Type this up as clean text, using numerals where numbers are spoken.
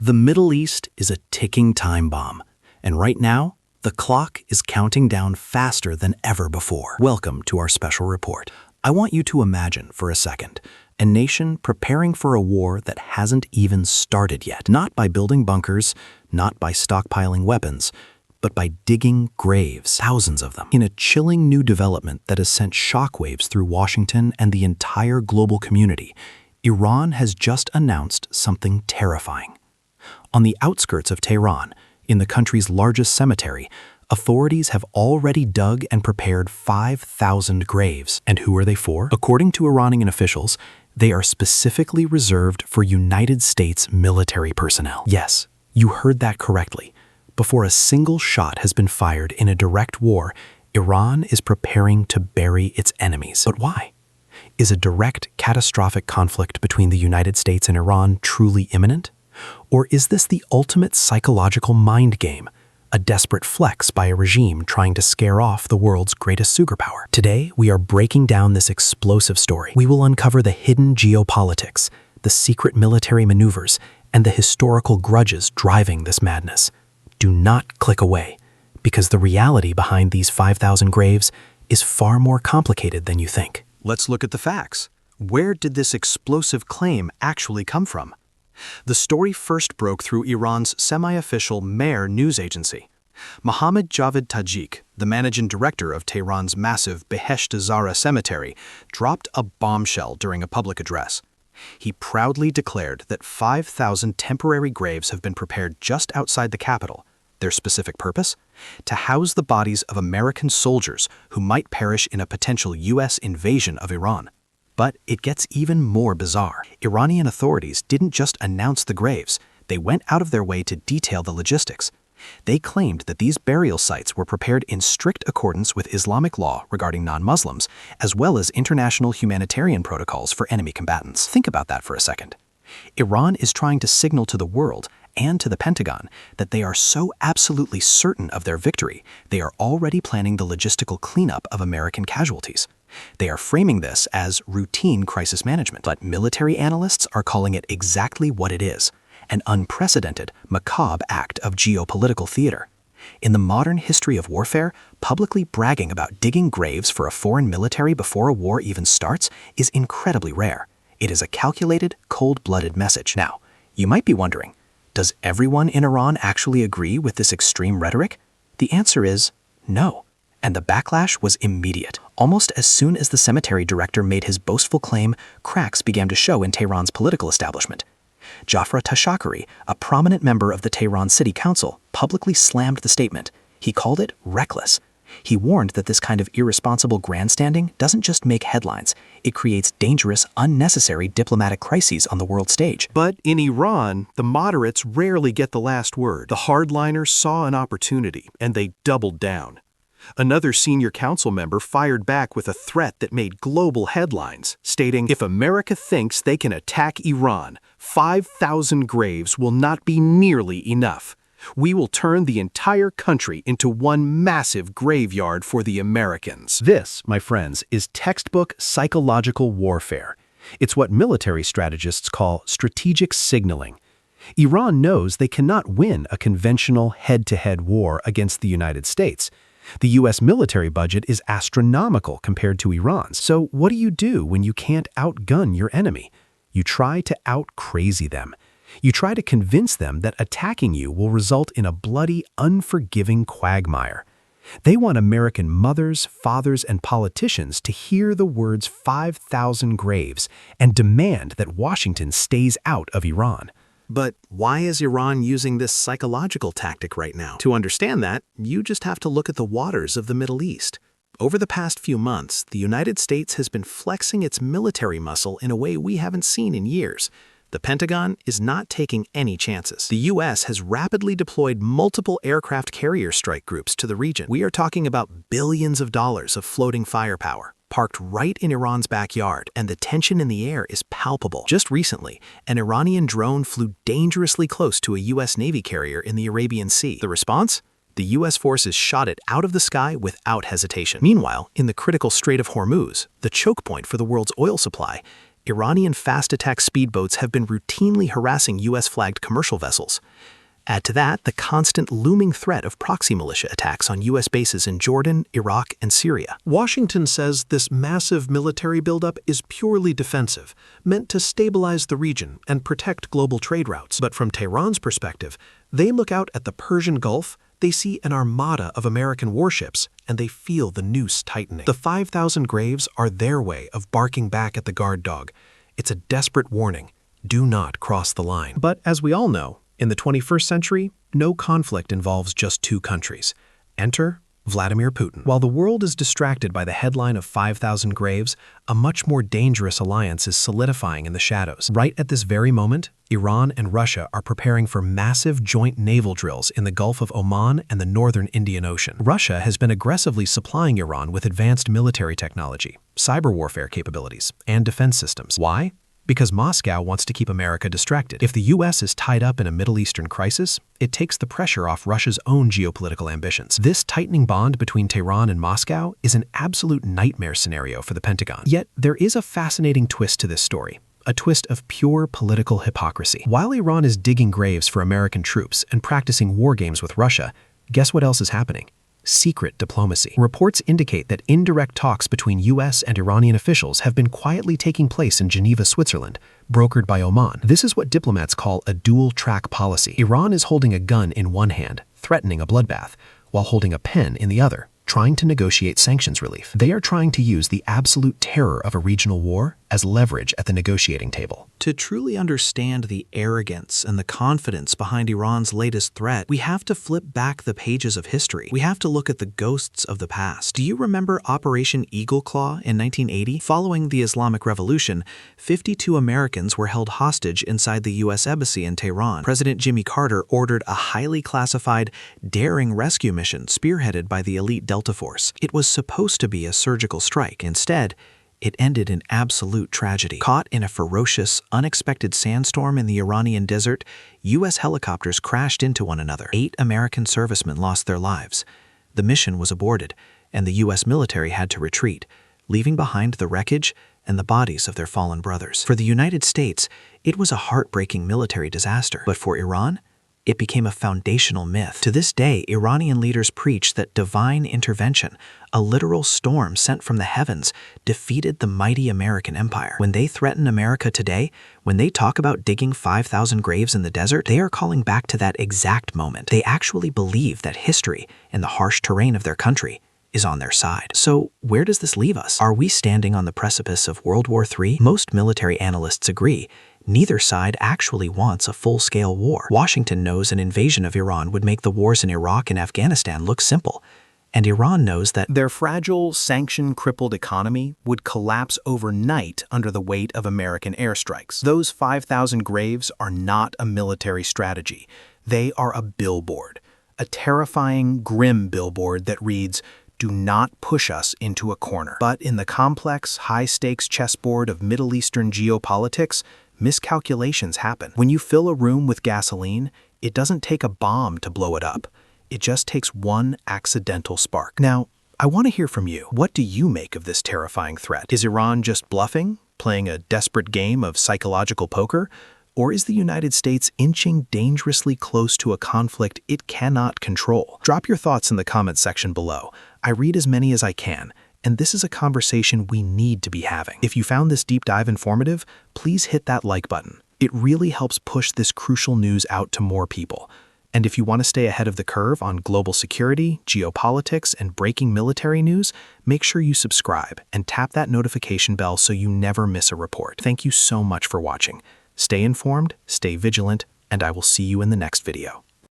The Middle East is a ticking time bomb, and right now, the clock is counting down faster than ever before. Welcome to our special report. I want you to imagine for a second a nation preparing for a war that hasn't even started yet, not by building bunkers, not by stockpiling weapons, but by digging graves, thousands of them, in a chilling new development that has sent shockwaves through Washington and the entire global community. Iran has just announced something terrifying. On the outskirts of Tehran, in the country's largest cemetery, authorities have already dug and prepared 5,000 graves. And who are they for? According to Iranian officials, they are specifically reserved for United States military personnel. Yes, you heard that correctly. Before a single shot has been fired in a direct war, Iran is preparing to bury its enemies. But why? Is a direct, catastrophic conflict between the United States and Iran truly imminent? Or is this the ultimate psychological mind game, a desperate flex by a regime trying to scare off the world's greatest superpower? Today, we are breaking down this explosive story. We will uncover the hidden geopolitics, the secret military maneuvers, and the historical grudges driving this madness. Do not click away, because the reality behind these 5,000 graves is far more complicated than you think. Let's look at the facts. Where did this explosive claim actually come from? The story first broke through Iran's semi-official Mehr news agency. Mohammad Javad Tajik, the managing director of Tehran's massive Behesht Zara cemetery, dropped a bombshell during a public address. He proudly declared that 5,000 temporary graves have been prepared just outside the capital. Their specific purpose? To house the bodies of American soldiers who might perish in a potential U.S. invasion of Iran. But it gets even more bizarre. Iranian authorities didn't just announce the graves, they went out of their way to detail the logistics. They claimed that these burial sites were prepared in strict accordance with Islamic law regarding non-Muslims, as well as international humanitarian protocols for enemy combatants. Think about that for a second. Iran is trying to signal to the world and to the Pentagon that they are so absolutely certain of their victory, they are already planning the logistical cleanup of American casualties. They are framing this as routine crisis management, but military analysts are calling it exactly what it is, an unprecedented, macabre act of geopolitical theater. In the modern history of warfare, publicly bragging about digging graves for a foreign military before a war even starts is incredibly rare. It is a calculated, cold-blooded message. Now, you might be wondering, does everyone in Iran actually agree with this extreme rhetoric? The answer is no. And the backlash was immediate. Almost as soon as the cemetery director made his boastful claim, cracks began to show in Tehran's political establishment. Jafar Tashakari, a prominent member of the Tehran City Council, publicly slammed the statement. He called it reckless. He warned that this kind of irresponsible grandstanding doesn't just make headlines, it creates dangerous, unnecessary diplomatic crises on the world stage. But in Iran, the moderates rarely get the last word. The hardliners saw an opportunity, and they doubled down. Another senior council member fired back with a threat that made global headlines, stating, "If America thinks they can attack Iran, 5,000 graves will not be nearly enough. We will turn the entire country into one massive graveyard for the Americans." This, my friends, is textbook psychological warfare. It's what military strategists call strategic signaling. Iran knows they cannot win a conventional head-to-head war against the United States. The U.S. military budget is astronomical compared to Iran's. So what do you do when you can't outgun your enemy? You try to out-crazy them. You try to convince them that attacking you will result in a bloody, unforgiving quagmire. They want American mothers, fathers, and politicians to hear the words 5,000 graves and demand that Washington stays out of Iran. But why is Iran using this psychological tactic right now? To understand that, you just have to look at the waters of the Middle East. Over the past few months, the United States has been flexing its military muscle in a way we haven't seen in years. The Pentagon is not taking any chances. The U.S. has rapidly deployed multiple aircraft carrier strike groups to the region. We are talking about billions of dollars of floating firepower, parked right in Iran's backyard, and the tension in the air is palpable. Just recently, an Iranian drone flew dangerously close to a U.S. Navy carrier in the Arabian Sea. The response? The U.S. forces shot it out of the sky without hesitation. Meanwhile, in the critical Strait of Hormuz, the choke point for the world's oil supply, Iranian fast-attack speedboats have been routinely harassing U.S.-flagged commercial vessels. Add to that the constant looming threat of proxy militia attacks on U.S. bases in Jordan, Iraq, and Syria. Washington says this massive military buildup is purely defensive, meant to stabilize the region and protect global trade routes. But from Tehran's perspective, they look out at the Persian Gulf, they see an armada of American warships, and they feel the noose tightening. The 5,000 graves are their way of barking back at the guard dog. It's a desperate warning. Do not cross the line. But as we all know, in the 21st century, no conflict involves just two countries. Enter Vladimir Putin. While the world is distracted by the headline of 5,000 graves, a much more dangerous alliance is solidifying in the shadows. Right at this very moment, Iran and Russia are preparing for massive joint naval drills in the Gulf of Oman and the northern Indian Ocean. Russia has been aggressively supplying Iran with advanced military technology, cyber warfare capabilities, and defense systems. Why? Because Moscow wants to keep America distracted. If the U.S. is tied up in a Middle Eastern crisis, it takes the pressure off Russia's own geopolitical ambitions. This tightening bond between Tehran and Moscow is an absolute nightmare scenario for the Pentagon. Yet, there is a fascinating twist to this story. A twist of pure political hypocrisy. While Iran is digging graves for American troops and practicing war games with Russia, guess what else is happening? Secret diplomacy. Reports indicate that indirect talks between U.S. and Iranian officials have been quietly taking place in Geneva, Switzerland, brokered by Oman. This is what diplomats call a dual-track policy. Iran is holding a gun in one hand, threatening a bloodbath, while holding a pen in the other, trying to negotiate sanctions relief. They are trying to use the absolute terror of a regional war as leverage at the negotiating table. To truly understand the arrogance and the confidence behind Iran's latest threat, we have to flip back the pages of history. We have to look at the ghosts of the past. Do you remember Operation Eagle Claw in 1980? Following the Islamic Revolution, 52 Americans were held hostage inside the U.S. Embassy in Tehran. President Jimmy Carter ordered a highly classified, daring rescue mission spearheaded by the elite Delta Force. It was supposed to be a surgical strike. Instead, it ended in absolute tragedy. Caught in a ferocious, unexpected sandstorm in the Iranian desert, U.S. helicopters crashed into one another. 8 American servicemen lost their lives. The mission was aborted, and the U.S. military had to retreat, leaving behind the wreckage and the bodies of their fallen brothers. For the United States, it was a heartbreaking military disaster. But for Iran, it became a foundational myth. To this day, Iranian leaders preach that divine intervention, a literal storm sent from the heavens, defeated the mighty American empire. When they threaten America today, when they talk about digging 5,000 graves in the desert, they are calling back to that exact moment. They actually believe that history and the harsh terrain of their country is on their side. So where does this leave us? Are we standing on the precipice of World War III? Most military analysts agree. Neither side actually wants a full-scale war. Washington knows an invasion of Iran would make the wars in Iraq and Afghanistan look simple. And Iran knows that their fragile, sanction-crippled economy would collapse overnight under the weight of American airstrikes. Those 5,000 graves are not a military strategy. They are a billboard. A terrifying, grim billboard that reads, "Do not push us into a corner." But in the complex, high-stakes chessboard of Middle Eastern geopolitics, miscalculations happen. When you fill a room with gasoline, it doesn't take a bomb to blow it up. It just takes one accidental spark. Now, I want to hear from you. What do you make of this terrifying threat? Is Iran just bluffing, playing a desperate game of psychological poker? Or is the United States inching dangerously close to a conflict it cannot control? Drop your thoughts in the comments section below. I read as many as I can, and this is a conversation we need to be having. If you found this deep dive informative, please hit that like button. It really helps push this crucial news out to more people. And if you want to stay ahead of the curve on global security, geopolitics, and breaking military news, make sure you subscribe and tap that notification bell so you never miss a report. Thank you so much for watching. Stay informed, stay vigilant, and I will see you in the next video.